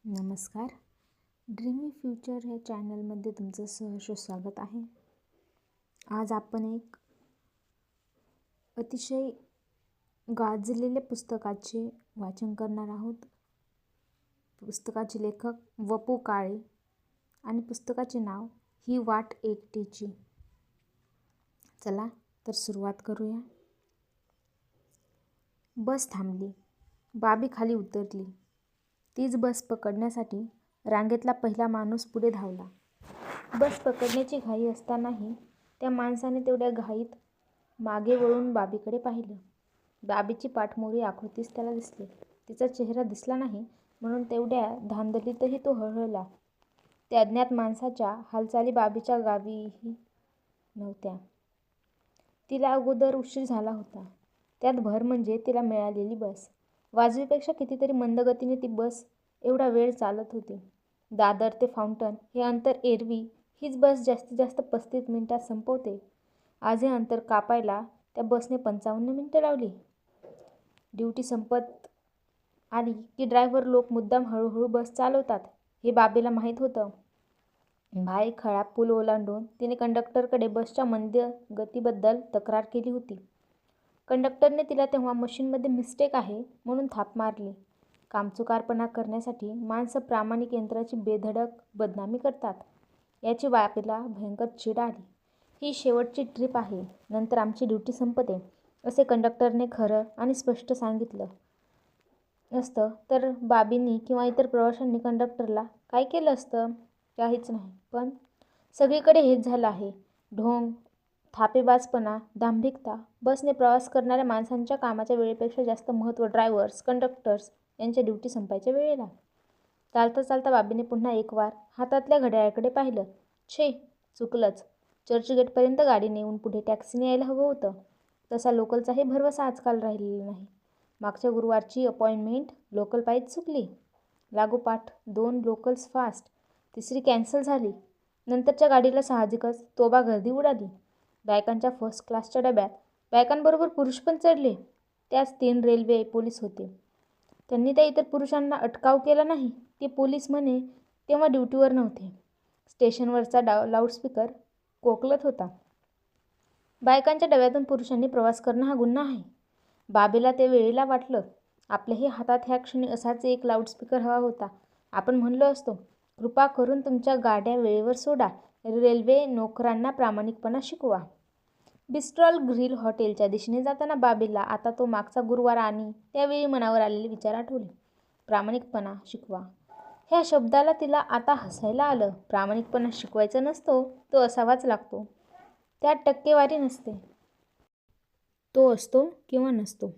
नमस्कार. Dreamy future या चॅनलमध्ये तुमचं सहर्ष स्वागत आहे. आज आपण एक अतिशय गाजलेल्या पुस्तकाचे वाचन करणार आहोत. पुस्तकाचे लेखक वपू काळे आणि पुस्तकाचे नाव ही वाट एकटीची. चला तर सुरुवात करूया. बस थांबली. बाबी खाली उतरली. तीच बस पकडण्यासाठी रांगेतला पहिला माणूस पुढे धावला. बस पकडण्याची घाई असतानाही त्या माणसाने तेवढ्या घाईत मागे वळून बाबीकडे पाहिलं. बाबीची पाठमोरी आकृतीच त्याला दिसली. तिचा चेहरा दिसला नाही म्हणून तेवढ्या धांदलीतही तो हळहळला. त्या अज्ञात माणसाच्या हालचाली बाबीच्या गावीही नव्हत्या. तिला अगोदर उशीर झाला होता. त्यात भर म्हणजे तिला मिळालेली बस. वाजवीपेक्षा कितीतरी मंद गतीने ती बस एवढा वेळ चालत होती. दादर ते फाउंटन हे अंतर एरवी हीच बस जास्तीत जास्त 35 मिनिटात संपवते. आज हे अंतर कापायला त्या बसने 55 मिनिटं लावली. ड्युटी संपत आली की ड्रायव्हर लोक मुद्दाम हळूहळू बस चालवतात हे बाबीला माहीत होतं. भाई खळा पूल ओलांडून तिने कंडक्टरकडे बसच्या मंद गतीबद्दल तक्रार केली होती. कंडक्टरने तिला तेव्हा मशीनमध्ये मिस्टेक आहे म्हणून थाप मारली. कामचुकारपणा करण्यासाठी माणसं प्रामाणिक यंत्राची बेधडक बदनामी करतात याची बाबीला भयंकर चीड आली. ही शेवटची ट्रिप आहे, नंतर आमची ड्युटी संपते असे कंडक्टरने खरं आणि स्पष्ट सांगितलं असतं तर बाबींनी किंवा इतर प्रवाशांनी कंडक्टरला काय केलं असतं? काहीच नाही. पण सगळीकडे हेच झालं आहे. ढोंग, थापेबाजपणा, दांभिकता. बसने प्रवास करणाऱ्या माणसांच्या कामाच्या वेळेपेक्षा जास्त महत्त्व ड्रायव्हर्स, कंडक्टर्स यांच्या ड्युटी संपायच्या वेळेला. चालता चालता बाबीने पुन्हा एक वार हातातल्या घड्याळाकडे पाहिलं. छे, चुकलंच. चर्चगेटपर्यंत गाडी नेऊन पुढे टॅक्सीने यायला हवं होतं. तसा लोकलचाही भरवसा आजकाल राहिलेला नाही. मागच्या गुरुवारची अपॉइंटमेंट लोकल पायीच चुकली. लागोपाठ 2 लोकल्स फास्ट, तिसरी कॅन्सल झाली. नंतरच्या गाडीला साहजिकच तोबा गर्दी उडाली. बायकांच्या फर्स्ट क्लासच्या डब्यात बायकांबरोबर पुरुष पण चढले. त्याच 3 रेल्वे पोलीस होते. त्यांनी त्या इतर पुरुषांना अटकाव केला नाही. ते पोलीस म्हणे तेव्हा ड्युटीवर नव्हते. स्टेशनवरचा लाऊडस्पीकर कोकलत होता. बायकांच्या डब्यातून पुरुषांनी प्रवास करणं हा गुन्हा आहे. बाबीला त्या वेळेला वाटलं आपल्याही हातात ह्या क्षणी असाच एक लाऊडस्पीकर हवा होता. आपण म्हणलो असतो, कृपा करून तुमच्या गाड्या वेळेवर सोडा. रेल्वे नोकरांना प्रामाणिकपणा शिकवा. बिस्ट्रॉल ग्रिल हॉटेलच्या दिशेने जाताना बाबीला आता तो मागचा गुरुवार आणि त्यावेळी मनावर आलेले विचार आठवले. प्रामाणिकपणा शिकवा ह्या शब्दाला तिला आता हसायला आलं. प्रामाणिकपणा शिकवायचा नसतो, तो असावाच लागतो. त्यात टक्केवारी नसते. तो असतो किंवा नसतो.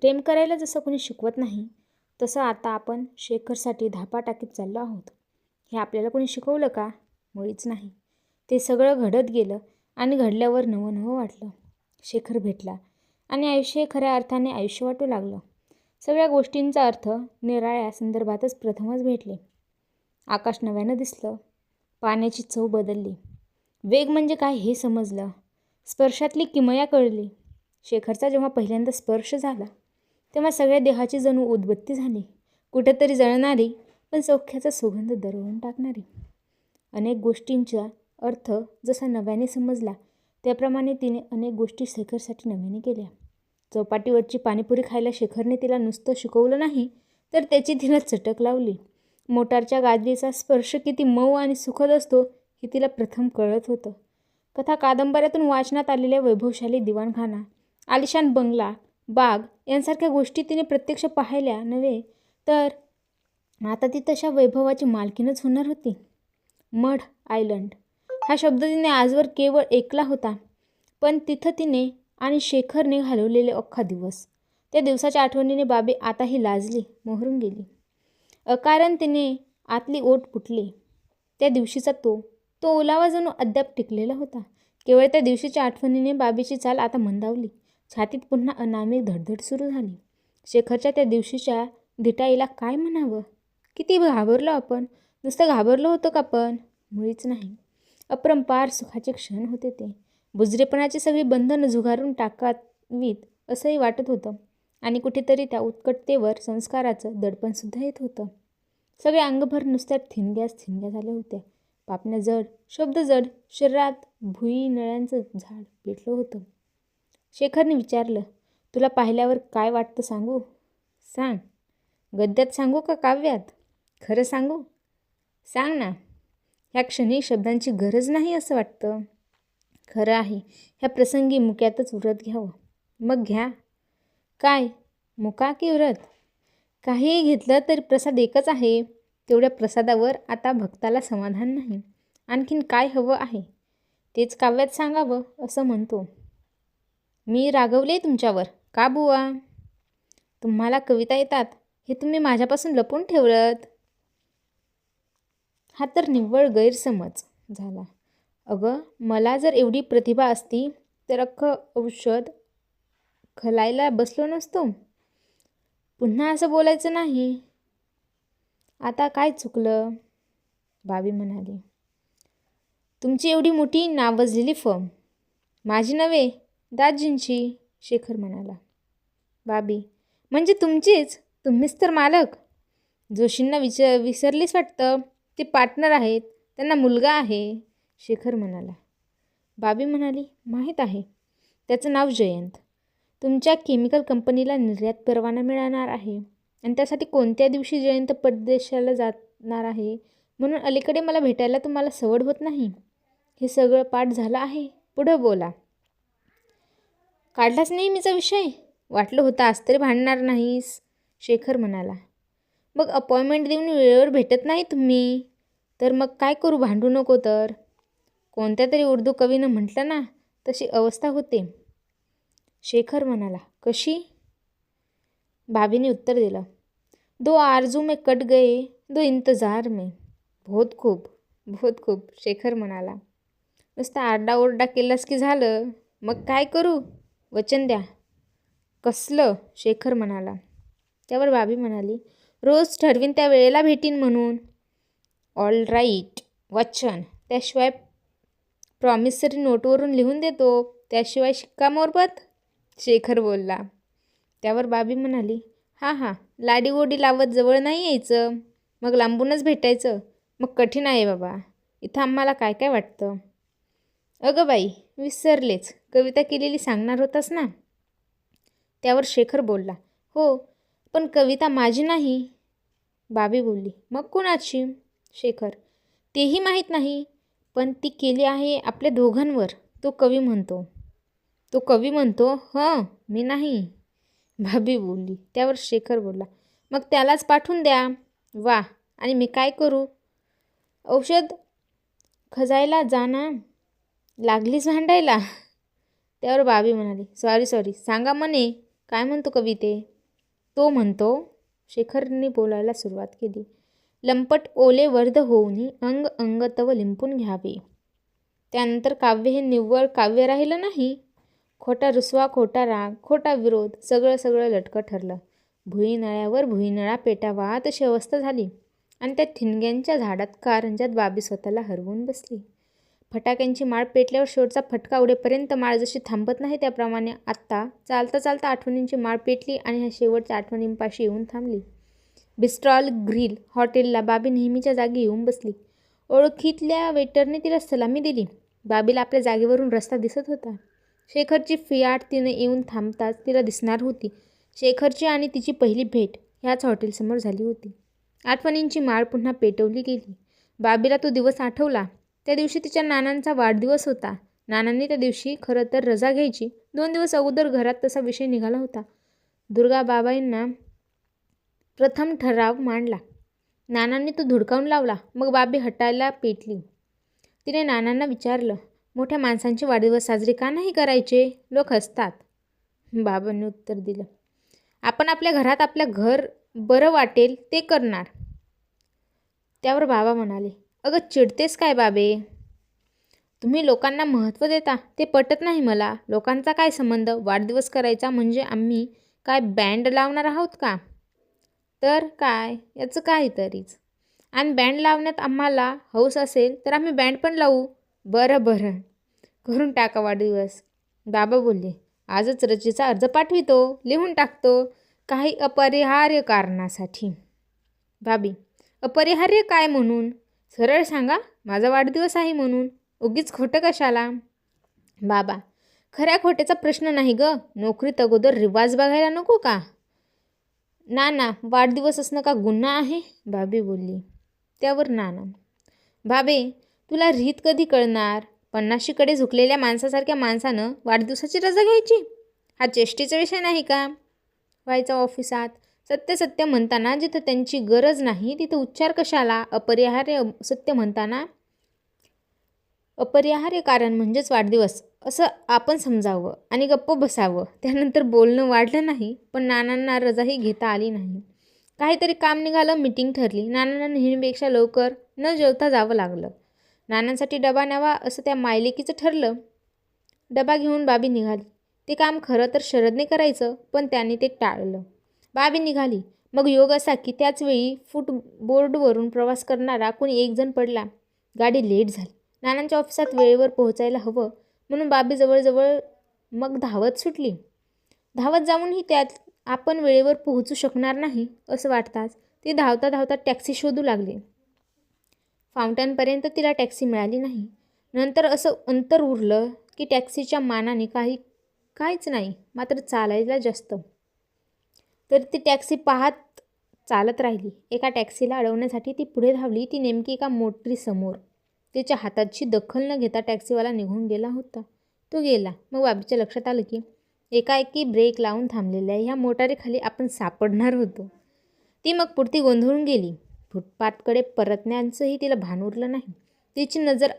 प्रेम करायला जसं कोणी शिकवत नाही तसं आता आपण शेखरसाठी धापा टाकीत चाललो आहोत. हे आपल्याला कोणी शिकवलं का? मुळीच नाही. ते सगळं घडत गेलं आणि घडल्यावर नवं नवं वाटलं. शेखर भेटला आणि आयुष्य हे खऱ्या अर्थाने आयुष्य वाटू लागलं. सगळ्या गोष्टींचा अर्थ निराळ्या संदर्भातच प्रथमच भेटले. आकाश नव्यानं दिसलं. पाण्याची चव बदलली. वेग म्हणजे काय हे समजलं. स्पर्शातली किमया कळली. शेखरचा जेव्हा पहिल्यांदा स्पर्श झाला तेव्हा सगळ्या देहाची जणू उदबत्ती झाली. कुठेतरी जळणारी पण सौख्याचा सुगंध दरवळून टाकणारी. अनेक गोष्टींचा अर्थ जसा नव्याने समजला त्याप्रमाणे तिने अनेक गोष्टी शेखरसाठी नव्याने केल्या. चौपाटीवरची पाणीपुरी खायला शेखरने तिला नुसतं शिकवलं नाही तर त्याची तिला चटक लावली. मोटारच्या गादीचा स्पर्श किती मऊ आणि सुखद असतो हे तिला प्रथम कळत होतं. कथा कादंबऱ्यातून वाचनात आलेल्या वैभवशाली दिवाणखाना, आलिशान बंगला, बाग यांसारख्या गोष्टी तिने प्रत्यक्ष पाहिल्या नव्हे तर आता ती तशा वैभवाची मालकीनच होणार होती. मढ आयलंड हा शब्द तिने आजवर केवळ ऐकला होता, पण तिथं तिने आणि शेखरने घालवलेले अख्खा दिवस. त्या दिवसाच्या आठवणीने बाबी आताही लाजली, मोहरून गेली. अकारण तिने आतली ओठ फुटली. त्या दिवशीचा तो ओलावा जणू अद्याप टिकलेला होता. केवळ त्या दिवशीच्या आठवणीने बाबीची चाल आता मंदावली. छातीत पुन्हा अनामिक धडधड सुरू झाली. शेखरच्या त्या दिवशीच्या धिटाईला काय म्हणावं? किती घाबरलो आपण. नुसतं घाबरलो होतो का पण? मुळीच नाही. अपरंपार सुखाचे क्षण होते ते. बुजरेपणाची सगळी बंधनं झुगारून टाकावीत असंही वाटत होतं आणि कुठेतरी त्या उत्कटतेवर संस्काराचं दडपणसुद्धा येत होतं. सगळे अंगभर नुसत्या थिनग्याच थिनग्या झाल्या होत्या. पापण्या जड, शब्द जड, शरीरात भुईनळ्यांचं झाड पेटलं होतं. शेखरने विचारलं, तुला पाहिल्यावर काय वाटतं सांगू? सांग. गद्यात सांगू का काव्यात? खरं सांगू? सांग ना. ह्या क्षणी शब्दांची गरज नाही असं वाटतं. खरं आहे, ह्या प्रसंगी मुक्यातच व्रत घ्यावं. मग घ्या. काय? मुका की व्रत? काहीही घेतलं तरी प्रसाद एकच आहे. तेवढ्या प्रसादावर आता भक्ताला समाधान नाही. आणखीन काय हवं आहे तेच काव्यात सांगावं असं म्हणतो. मी रागवले तुमच्यावर का बुवा? तुम्हाला कविता येतात हे तुम्ही माझ्यापासून लपून ठेवलंत. हा तर निव्वळ गैरसमज झाला. अगं, मला जर एवढी प्रतिभा असती तर अख्खं औषध खलायला बसलो नसतो. पुन्हा असं बोलायचं नाही. आता काय चुकलं? बाबी म्हणाली, तुमची एवढी मोठी नावाजलेली फर्म. माझी नव्हे, दाजींची. शेखर म्हणाला. बाबी, म्हणजे तुमचीच? तुम्हीच तर मालक. जोशींना विसरलीच वाटतं. ते पार्टनर आहेत, त्यांना मुलगा आहे. शेखर म्हणाला. बाबी म्हणाली, माहीत आहे. त्याचं नाव जयंत. तुमच्या केमिकल कंपनीला निर्यात परवाना मिळणार आहे आणि त्यासाठी कोणत्या दिवशी जयंत परदेशाला जाणार आहे म्हणून अलीकडे मला भेटायला तुम्हाला सवड होत नाही. हे सगळं पाठ झालं आहे. पुढं बोला. काढलाच नेहमीचा विषय. वाटलं होतं आज तरी भांडणार नाहीस. शेखर म्हणाला. मग अपॉइंटमेंट देऊन वेळेवर भेटत नाही तुम्ही. तर मग काय करू? भांडू नको तर. कोणत्या तरी उर्दू कवीनं म्हटलं ना, तशी अवस्था होते. शेखर म्हणाला. कशी? भाभीने उत्तर दिलं. दो आरजू में कट गए, दो इंतजार में. बहुत खूप, बहुत खूप. शेखर म्हणाला. नुसता आरडाओरडा केलास की झालं. मग काय करू? वचन द्या. कसलं? शेखर म्हणाला. त्यावर बाबी म्हणाली, रोज ठरवीन त्या वेळेला भेटीन म्हणून. All right. वचन. त्याशिवाय प्रॉमिसरी नोटवरून लिहून देतो. त्याशिवाय शिक्कामोर्बत. शेखर बोलला. त्यावर बाबी म्हणाली, हां, लाडीगोडी लावत जवळ नाही यायचं. मग लांबूनच भेटायचं. मग कठीण आहे बाबा. इथं आम्हाला काय काय वाटतं. अगं बाई, विसरलेच. कविता केलेली सांगणार होतास ना. त्यावर शेखर बोलला. हो, पण कविता माझी नाही. बाबी बोलली. मग कोणाची? शेखर. तेही माहीत नाही, पण ती केली आहे आपल्या दोघांवर. तो कवी म्हणतो. तो कवी म्हणतो? हं, मी नाही. बाबी बोलली. त्यावर शेखर बोलला. मग त्यालाच पाठवून द्या. वा, आणि मी काय करू? औषध खजायला जा ना. लागलीच भांडायला. त्यावर बाबी म्हणाली, सॉरी, सांगा म्हणे. काय म्हणतो कविते? तो म्हणतो. शेखरने बोलायला सुरुवात केली. लंपट ओले वर्ध होऊनी अंग अंग तव लिंपून घ्यावे. त्यानंतर काव्य हे निव्वळ काव्य राहिलं नाही. खोटा रुसवा, खोटा राग, खोटा विरोध, सगळं लटकं ठरलं. भुईनळ्यावर भुईनळा पेटावा तशी अवस्था झाली. आणि त्या ठिणग्यांच्या झाडात कारंजात बाबी स्वतःला हरवून बसली. फटाक्यांची माळ पेटल्यावर शेवटचा फटका उडेपर्यंत माळ जशी थांबत नाही त्याप्रमाणे आत्ता चालता आठवणींची माळ पेटली आणि ह्या शेवटच्या आठवणींपाशी येऊन थांबली. बिस्ट्रॉल ग्रिल हॉटेलला बाबी नेहमीच्या जागी येऊन बसली. ओळखीतल्या वेटरने तिला सलामी दिली. बाबीला आपल्या जागेवरून रस्ता दिसत होता. शेखरची फियाट तिने येऊन थांबताच तिला दिसणार होती. शेखरची आणि तिची पहिली भेट ह्याच हॉटेलसमोर झाली होती. आठवणींची माळ पुन्हा पेटवली गेली. बाबीला तो दिवस आठवला. त्या दिवशी तिच्या नानांचा वाढदिवस होता. नानांनी त्या दिवशी खरं तर रजा घ्यायची. 2 दिवस अगोदर घरात तसा विषय निघाला होता. दुर्गाबाबांना प्रथम ठराव मांडला. नानांनी तो धुडकावून लावला. मग बाबी हटायला पेटली. तिने नानांना विचारलं, मोठ्या माणसांचे वाढदिवस साजरे का नाही करायचे? लोक हसतात. बाबांनी उत्तर दिलं, आपण आपल्या घरात आपल्या घर बरं वाटेल ते करणार. त्यावर बाबा म्हणाले, अगं चिडतेस काय बाबे? तुम्ही लोकांना महत्त्व देता ते पटत नाही मला. लोकांचा काय संबंध? वाढदिवस करायचा म्हणजे आम्ही काय बँड लावणार आहोत का? तर काय, याचं काहीतरीच. आणि बँड लावण्यात आम्हाला हौस असेल तर आम्ही बँड पण लावू. बरं करून टाका वाढदिवस. बाबा बोलले, आजच रजेचा अर्ज पाठवितो. लिहून टाकतो काही अपरिहार्य कारणासाठी. बाबी, अपरिहार्य काय म्हणून? सरळ सांगा, माझा वाढदिवस आहे म्हणून. उगीच खोटं कशाला? बाबा, खऱ्या खोट्याचा प्रश्न नाही ग. नोकरीत अगोदर रिवाज बघायला नको का? नाना, वाढदिवस असणं का गुन्हा आहे? बाबी बोलली. त्यावर नाना, बाबे, तुला रीत कधी कळणार? 50शीकडे झुकलेल्या माणसासारख्या माणसानं वाढदिवसाची रजा घ्यायची? हा चेष्टेचा विषय नाही का? व्हायचा ऑफिसात सत्य सत्य म्हणताना जिथं त्यांची गरज नाही तिथं उच्चार कशाला? अपरिहार्य सत्य म्हणताना अपरिहार्य कारण म्हणजेच वाढदिवस असं आपण समजावं आणि गप्प बसावं. त्यानंतर बोलणं वाढलं नाही, पण नानांना रजाही घेता आली नाही. काहीतरी काम निघालं, मीटिंग ठरली. नानांना नेहमीपेक्षा लवकर न जेवता जावं लागलं. नानांसाठी डबा न्यावा असं त्या मायलेकीचं ठरलं. डबा घेऊन बाबी निघाली. ते काम खरं तर शरदने करायचं, पण त्याने ते टाळलं. बाबी निघाली. मग योग असा की त्याच वेळी फुटबोर्डवरून प्रवास करणारा कोणी एक जण पडला. गाडी लेट झाली. नानांच्या ऑफिसात वेळेवर पोहोचायला हवं म्हणून बाबी जवळजवळ मग धावत सुटली. धावत जाऊनही त्यात आपण वेळेवर पोहोचू शकणार नाही असं वाटताच ती धावता धावता टॅक्सी शोधू लागली. फाउंटनपर्यंत तिला टॅक्सी मिळाली नाही. नंतर असं अंतर उरलं की टॅक्सीच्या मानाने काहीच नाही, मात्र चालायला जास्त. तर ती टॅक्सी पाहत चालत राहिली. एका टॅक्सीला अडवण्यासाठी ती पुढे धावली. ती नेमकी एका मोटरीसमोर. तिच्या हाताची दखल न घेता टॅक्सीवाला निघून गेला होता. तो गेला. मग बाबीच्या लक्षात आलं की एकाएकी ब्रेक लावून थांबलेल्या ह्या मोटारीखाली आपण सापडणार होतो. ती मग पुढती गोंधळून गेली. फुटपाथकडे परतण्याचंही तिला भान उरलं नाही. तिची नजर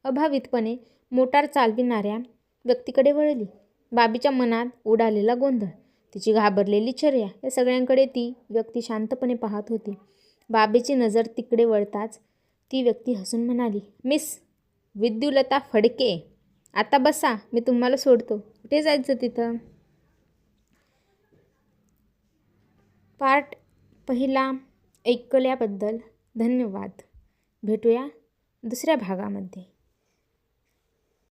अभावितपणे मोटार चालविणाऱ्या व्यक्तीकडे वळली. बाबीच्या मनात उडालेला गोंधळ, तिची घाबरलेली चर्या या सगळ्यांकडे ती व्यक्ती शांतपणे पाहत होती. बाबीची नजर तिकडे वळताच ती व्यक्ती हसून म्हणाली, मिस विद्युलता फडके, आता बसा, मी तुम्हाला सोडतो. कुठे जायचं तिथं? पार्ट पहिला ऐकल्याबद्दल धन्यवाद. भेटूया दुसऱ्या भागामध्ये.